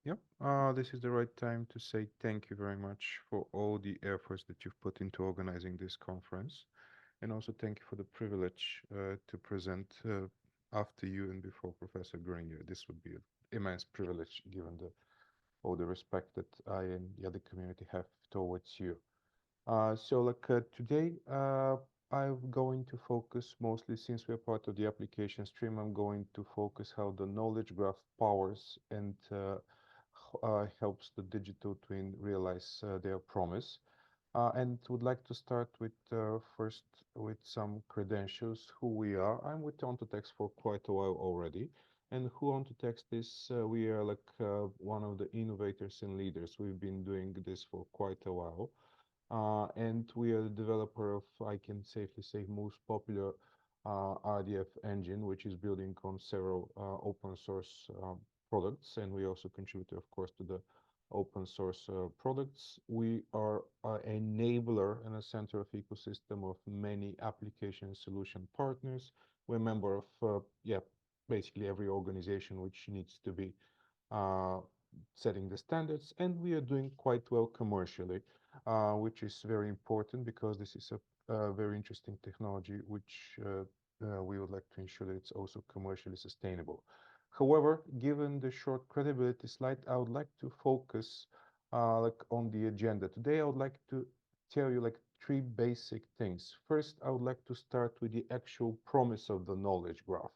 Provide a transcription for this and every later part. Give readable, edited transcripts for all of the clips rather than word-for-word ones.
Yep, this is the right time to say thank you very much for all the efforts that you've put into organizing this conference. And also thank you for the privilege to present after you and before Professor Grenier. This would be an immense privilege given all the respect that I and the other community have towards you. Today, I'm going to focus mostly, since we're part of the application stream, I'm going to focus how the knowledge graph powers and helps the digital twin realize their promise. And would like to start with first with some credentials, who we are. I'm with Ontotext for quite a while already. And who Ontotext is, we are one of the innovators and leaders. We've been doing this for quite a while. And we are the developer of, I can safely say, most popular RDF engine, which is building on several open source products. And we also contribute, of course, to the open source products. We are an enabler and a center of ecosystem of many application solution partners. We're a member of, basically every organization which needs to be uh, setting the standards, and we are doing quite well commercially, which is very important because this is a very interesting technology which we would like to ensure that it's also commercially sustainable. However, given the short credibility slide, I would like to focus on the agenda. Today, I would like to tell you three basic things. First, I would like to start with the actual promise of the knowledge graph,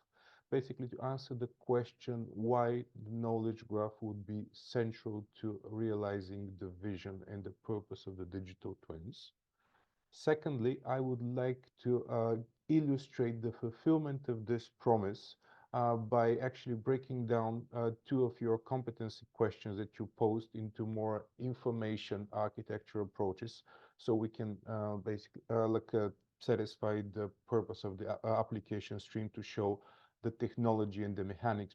basically to answer the question why the knowledge graph would be central to realizing the vision and the purpose of the digital twins. Secondly, I would like to illustrate the fulfillment of this promise by actually breaking down two of your competency questions that you posed into more information architecture approaches, so we can basically satisfy the purpose of the application stream to show the technology and the mechanics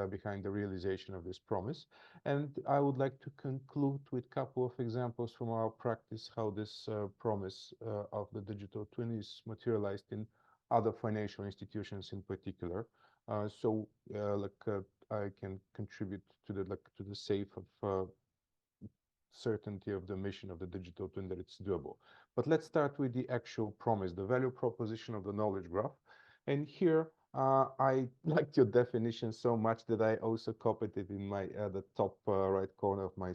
behind the realization of this promise. And I would like to conclude with a couple of examples from our practice, how this promise of the digital twin is materialized in other financial institutions in particular. I can contribute to the safe of certainty of the mission of the digital twin, that it's doable. But let's start with the actual promise, the value proposition of the knowledge graph. And here, I liked your definition so much that I also copied it in my the top right corner of my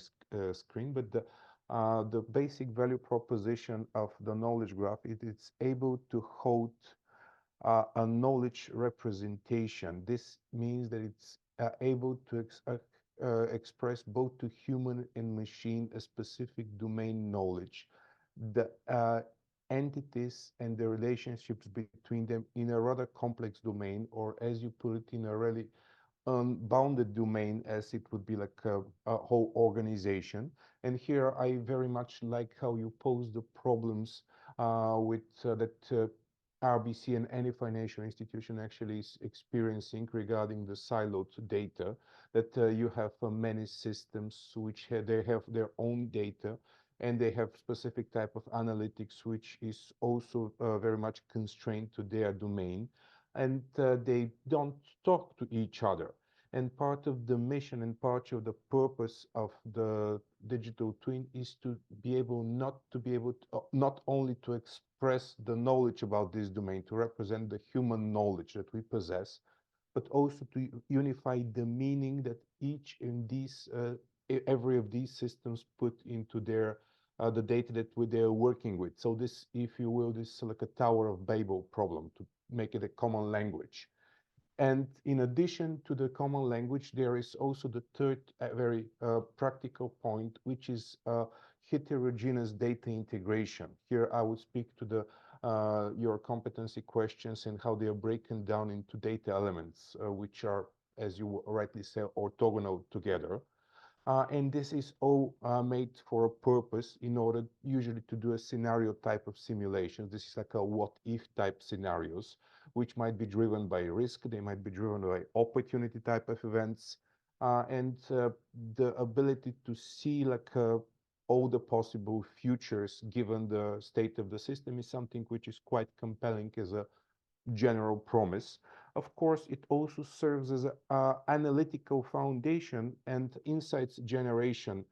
screen. But the basic value proposition of the knowledge graph, it's able to hold a knowledge representation. This means that it's able to express both to human and machine a specific domain knowledge, the entities and the relationships between them in a rather complex domain, or as you put it, in a really unbounded domain, as it would be like a whole organization. And here I very much like how you pose the problems with that RBC and any financial institution actually is experiencing regarding the siloed data, that you have many systems which they have their own data, and they have specific type of analytics which is also very much constrained to their domain, and they don't talk to each other. And part of the mission and part of the purpose of the digital twin is to be able not only to express the knowledge about this domain, to represent the human knowledge that we possess, but also to unify the meaning that each in these every of these systems put into their the data that they're working with. So this, if you will, this is like a Tower of Babel problem, to make it a common language. And in addition to the common language, there is also the third very practical point, which is heterogeneous data integration. Here I would speak to the your competency questions and how they are broken down into data elements, which are, as you rightly say, orthogonal together. And this is all made for a purpose, in order usually to do a scenario type of simulation. This is like a what if type scenarios, which might be driven by risk, they might be driven by opportunity type of events, and the ability to see all the possible futures given the state of the system is something which is quite compelling as a general promise. Of course, it also serves as an analytical foundation and insights generation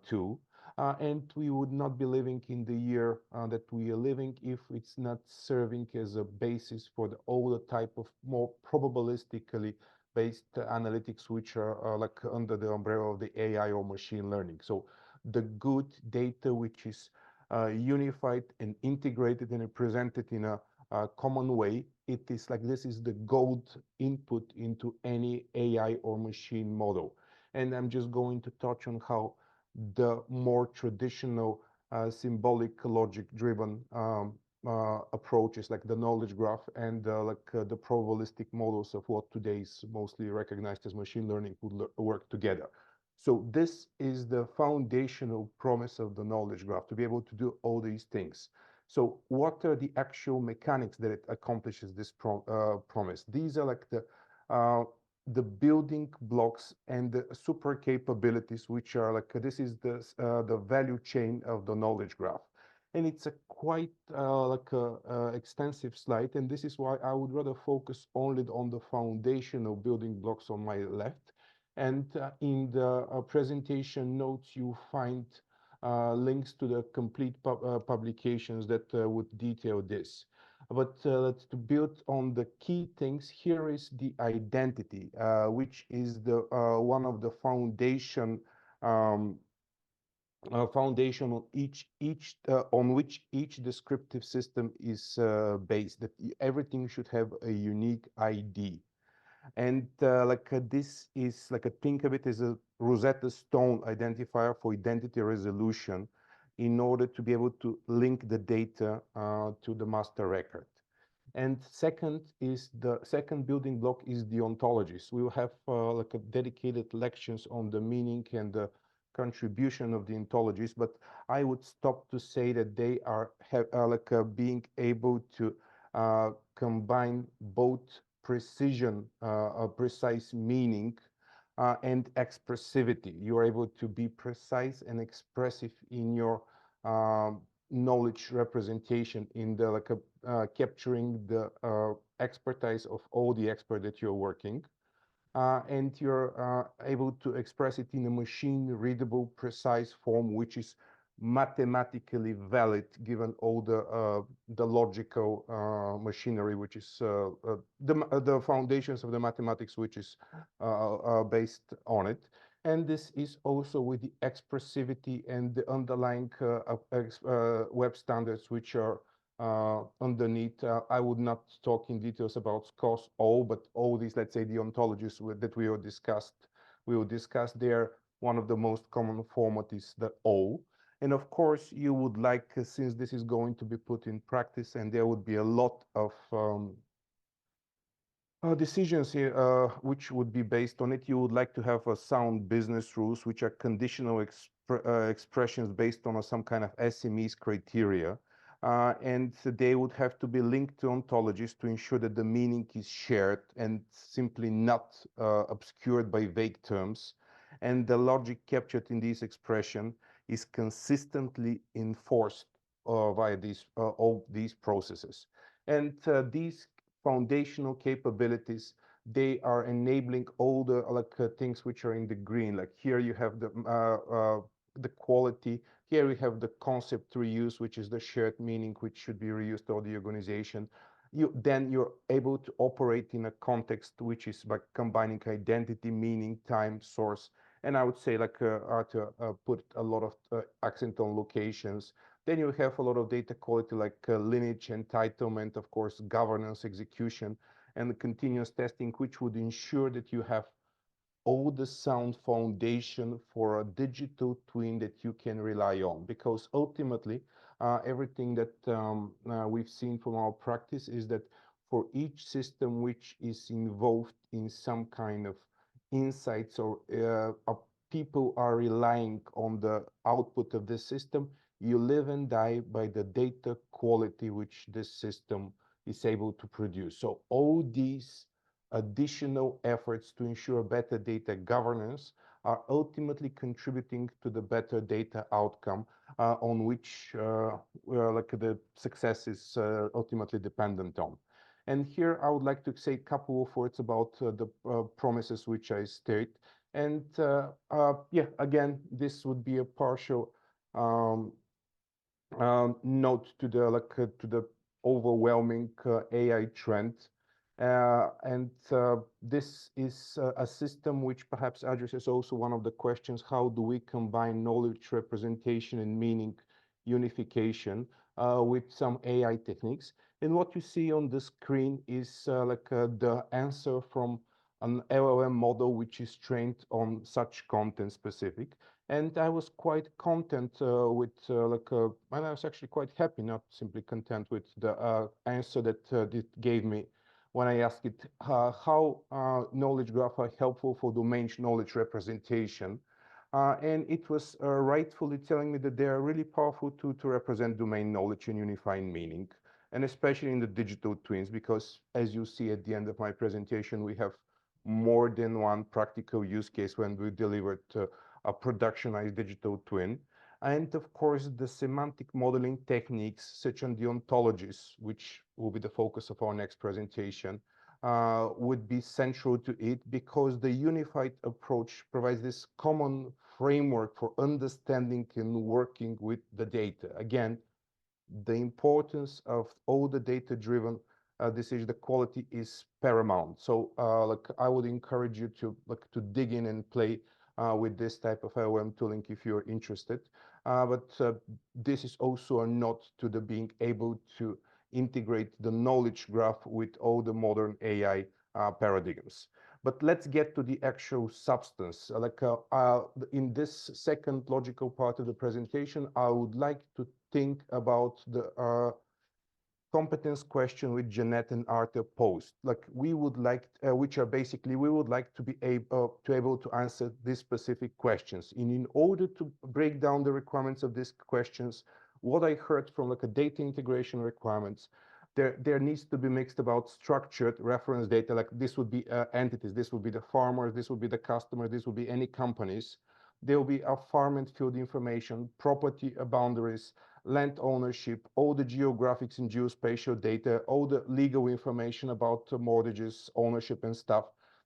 tool. And we would not be living in the year that we are living if it's not serving as a basis for the older type of more probabilistically based analytics, which are like under the umbrella of the AI or machine learning. So the good data, which is unified and integrated and presented in a common way, it is like this is the gold input into any AI or machine model. And I'm just going to touch on how the more traditional symbolic logic driven approaches like the knowledge graph and the probabilistic models of what today is mostly recognized as machine learning would work together. So this is the foundational promise of the knowledge graph, to be able to do all these things. So what are the actual mechanics that it accomplishes this promise? These are like the building blocks and the super capabilities, which are like this is the value chain of the knowledge graph. And it's a quite extensive slide, and this is why I would rather focus only on the foundational building blocks on my left. And in the presentation notes, you find links to the complete publications that would detail this. But to build on the key things, here is the identity, which is the one of the um, foundation on which each descriptive system is based. That everything should have a unique ID. And this is like a think of it as a Rosetta Stone identifier for identity resolution in order to be able to link the data to the master record. And the second building block is the ontologies. We will have like a dedicated lectures on the meaning and the contribution of the ontologies, but I would stop to say that they are being able to combine both precision, precise meaning, and expressivity. You are able to be precise and expressive in your knowledge representation, in the capturing the expertise of all the experts that you're working. And you're able to express it in a machine readable, precise form, which is mathematically valid given all the logical machinery, which is the foundations of the mathematics, which is based on it. And this is also with the expressivity and the underlying web standards, which are underneath. I would not talk in details about SCOS O, but all these, let's say, the ontologies that we will discuss there. One of the most common format is the O. And of course, you would like, since this is going to be put in practice, and there would be a lot of decisions here, which would be based on it, you would like to have a sound business rules, which are conditional expressions based on some kind of SMEs criteria. And they would have to be linked to ontologies to ensure that the meaning is shared and simply not obscured by vague terms. And the logic captured in this expression is consistently enforced via all these processes. And these foundational capabilities, they are enabling all the things which are in the green. Like here you have the quality. Here we have the concept reuse, which is the shared meaning, which should be reused to all the organization. Then you're able to operate in a context which is by combining identity, meaning, time, source. And I would say to put a lot of accent on locations. Then you have a lot of data quality like lineage, entitlement, of course, governance, execution, and continuous testing, which would ensure that you have all the sound foundation for a digital twin that you can rely on. Because ultimately, everything that we've seen from our practice is that for each system which is involved in some kind of insights or people are relying on the output of the system, you live and die by the data quality which this system is able to produce. So all these additional efforts to ensure better data governance are ultimately contributing to the better data outcome on which the success is ultimately dependent on. And here I would like to say a couple of words about the promises which I state. And yeah, again, this would be a partial um, note to the to the overwhelming AI trend. And this is a system which perhaps addresses also one of the questions: how do we combine knowledge representation and meaning unification with some AI techniques? And what you see on the screen is the answer from an LLM model which is trained on such content specific. And I was quite content with and I was actually quite happy, not simply content with the answer that it gave me when I asked it how knowledge graph are helpful for domain knowledge representation. And it was rightfully telling me that they are really powerful to represent domain knowledge and unifying meaning, and especially in the digital twins, because as you see at the end of my presentation, we have more than one practical use case when we delivered a productionized digital twin. And of course, the semantic modeling techniques, such as the ontologies, which will be the focus of our next presentation, would be central to it, because the unified approach provides this common framework for understanding and working with the data. Again, the importance of all the data-driven decision, the quality is paramount. So I would encourage you to dig in and play with this type of LLM tooling if you're interested. But this is also a nod to the being able to integrate the knowledge graph with all the modern AI paradigms. But let's get to the actual substance. In this second logical part of the presentation, I would like to think about the competence question which Jeanette and Arthur posed. Like we would like, which are basically, we would like to be able to answer these specific questions. And in order to break down the requirements of these questions, what I heard from like a data integration requirements, there needs to be mixed about structured reference data. Like this would be entities, this would be the farmers, this would be the customer, this would be any companies. There will be a farm and field information, property boundaries, land ownership, all the geographics and geospatial data, all the legal information about mortgages, ownership and stuff.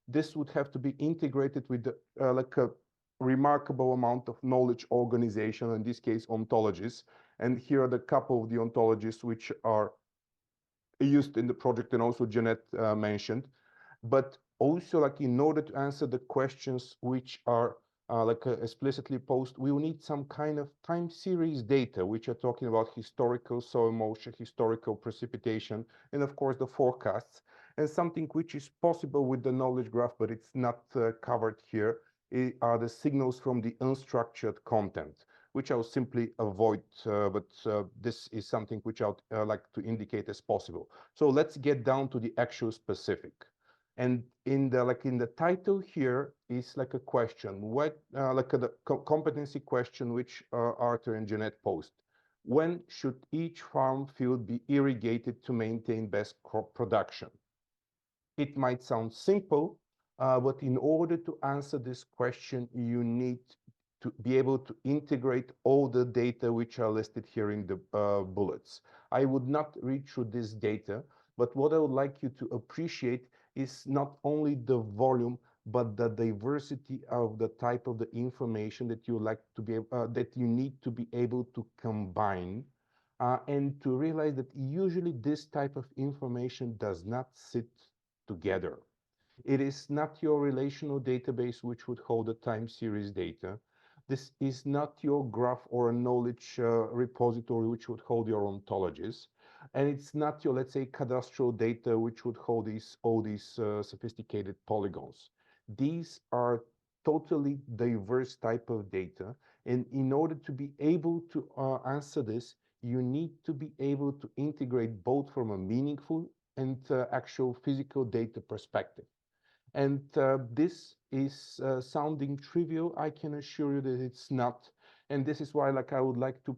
This would have to be integrated with the, like a remarkable amount of knowledge organization, in this case, ontologies. And here are the couple of the ontologies which are used in the project and also Jeanette mentioned. But also, like in order to answer the questions which are explicitly posed, we will need some kind of time series data, which are talking about historical soil moisture, historical precipitation, and of course the forecasts. And something which is possible with the knowledge graph, but it's not covered here, are the signals from the unstructured content, which I'll simply avoid, but this is something which I'd like to indicate as possible. So let's get down to the actual specific. And in the title here is like a question, what competency question which Arthur and Jeanette posed. When should each farm field be irrigated to maintain best crop production? It might sound simple, but in order to answer this question, you need to be able to integrate all the data which are listed here in the bullets. I would not read through this data, but what I would like you to appreciate is not only the volume, but the diversity of the type of the information that you like to be that you need to be able to combine, and to realize that usually this type of information does not sit together. It is not your relational database which would hold the time series data. This is not your graph or a knowledge repository which would hold your ontologies. And it's not your, let's say, cadastral data which would hold all these sophisticated polygons. These are totally diverse type of data. And in order to be able to answer this, you need to be able to integrate both from a meaningful and actual physical data perspective. And this is sounding trivial. I can assure you that it's not. And this is why, I would like to,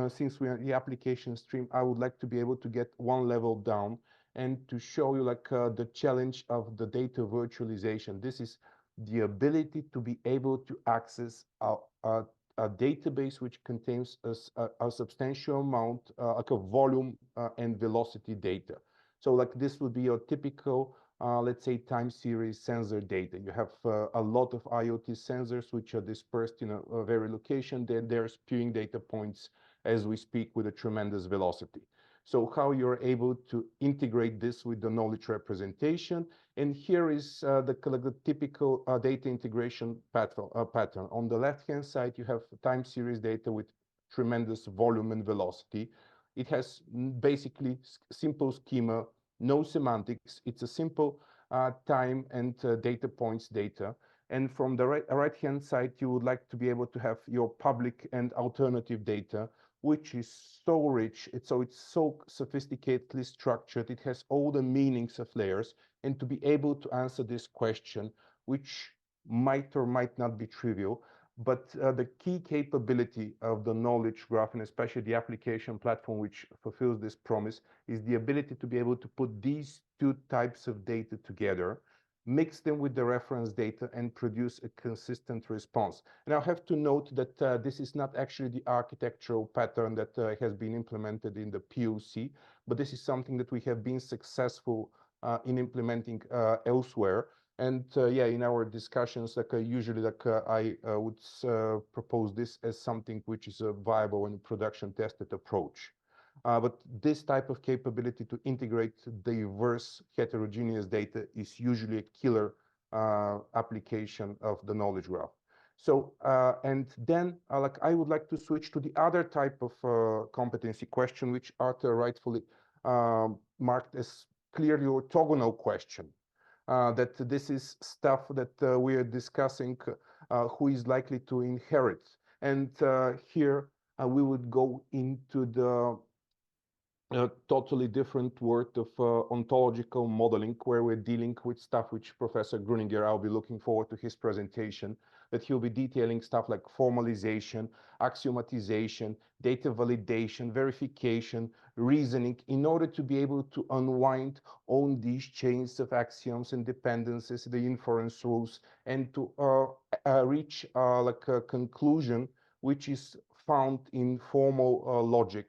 since we are in the application stream, I would like to be able to get one level down and to show you the challenge of the data virtualization. This is the ability to be able to access a database which contains a substantial amount, like a volume and velocity data. So like this would be your typical, let's say, time series sensor data. You have a lot of IoT sensors which are dispersed in a very location. They're spewing data points as we speak with a tremendous velocity. So how you're able to integrate this with the knowledge representation. And here is the typical data integration pattern. On the left-hand side, you have time series data with tremendous volume and velocity. It has basically simple schema, no semantics. It's a simple time and data points data. And from the right-hand side, you would like to be able to have your public and alternative data, which is so rich. It's so sophisticatedly structured. It has all the meanings of layers. And to be able to answer this question, which might or might not be trivial, but the key capability of the knowledge graph, and especially the application platform which fulfills this promise, is the ability to be able to put these two types of data together, mix them with the reference data, and produce a consistent response. And I have to note that this is not actually the architectural pattern that has been implemented in the POC, but this is something that we have been successful in implementing elsewhere. And yeah, in our discussions, like usually, like I would propose this as something which is a viable and production-tested approach. But this type of capability to integrate diverse heterogeneous data is usually a killer application of the knowledge graph. So, and then like I would like to switch to the other type of competency question, which Arthur rightfully marked as clearly orthogonal question. That this is stuff that we are discussing, who is likely to inherit. And here we would go into the a totally different world of ontological modeling, where we're dealing with stuff which Professor Gruninger, I'll be looking forward to his presentation, that he'll be detailing stuff like formalization, axiomatization, data validation, verification, reasoning, in order to be able to unwind on these chains of axioms and dependencies, the inference rules, and to reach like a conclusion which is found in formal logic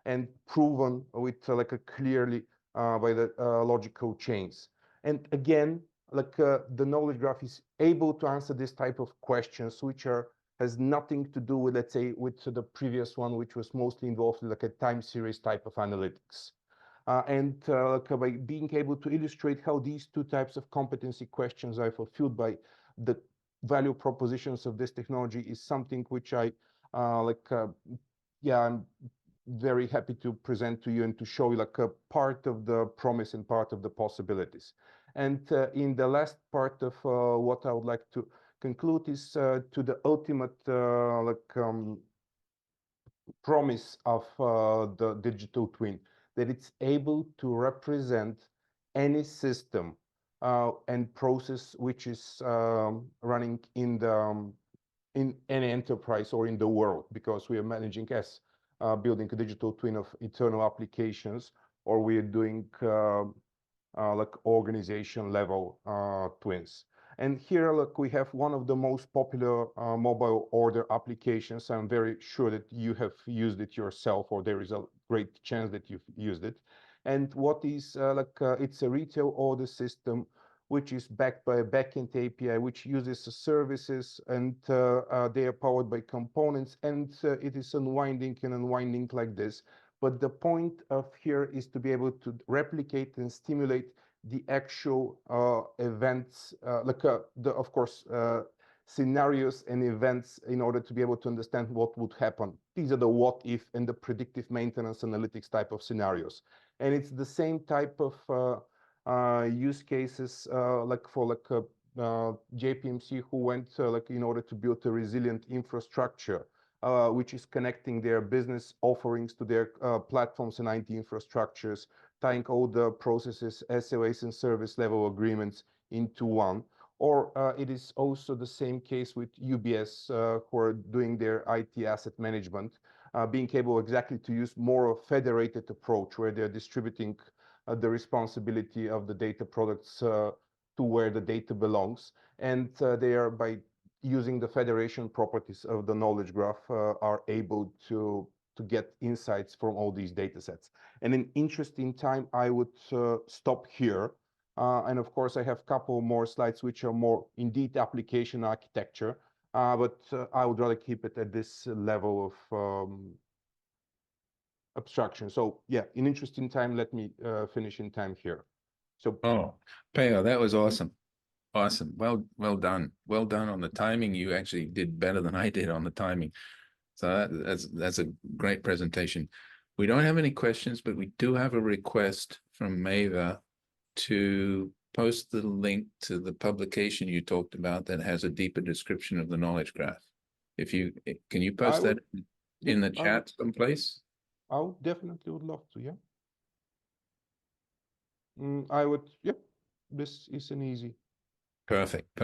and proven with like a clearly by the logical chains. And again, like the knowledge graph is able to answer this type of questions, which has nothing to do with, let's say, with the previous one, which was mostly involved in like a time series type of analytics. And by being able to illustrate how these two types of competency questions are fulfilled by the value propositions of this technology is something which I yeah, I'm very happy to present to you and to show you like a part of the promise and part of the possibilities. And in the last part of what I would like to conclude is to the ultimate promise of the digital twin, that it's able to represent any system and process which is running in the in any enterprise or in the world, because we are managing as building a digital twin of internal applications, or we are doing like organization level twins. And here, look, we have one of the most popular mobile order applications. I'm very sure that you have used it yourself, or there is a great chance that you've used it. And what is it's a retail order system which is backed by a backend API, which uses services, and they are powered by components, and it is unwinding like this. But the point of here is to be able to replicate and stimulate the actual events, of course, scenarios and events, in order to be able to understand what would happen. These are the what if and the predictive maintenance analytics type of scenarios. And it's the same type of use cases like for JPMC, who went like in order to build a resilient infrastructure which is connecting their business offerings to their platforms and IT infrastructures, tying all the processes, SLAs, and service level agreements into one. Or it is also the same case with UBS, who are doing their IT asset management, being able exactly to use more of a federated approach, where they're distributing the responsibility of the data products to where the data belongs. And they are, by using the federation properties of the knowledge graph, are able to to get insights from all these data sets. And in interesting time, I would stop here. And of course, I have a couple more slides which are more indeed application architecture, but I would rather keep it at this level of abstraction. So yeah, in interesting time, let me finish in time here. So Oh, Peo, that was awesome. Awesome. Well done. Well done on the timing. You actually did better than I did on the timing. So that's a great presentation. We don't have any questions, but we do have a request from Maeva to post the link to the publication you talked about that has a deeper description of the knowledge graph. Can you post that in the chat someplace? I would definitely would love to, yeah. I would, yep. This is an easy. Perfect.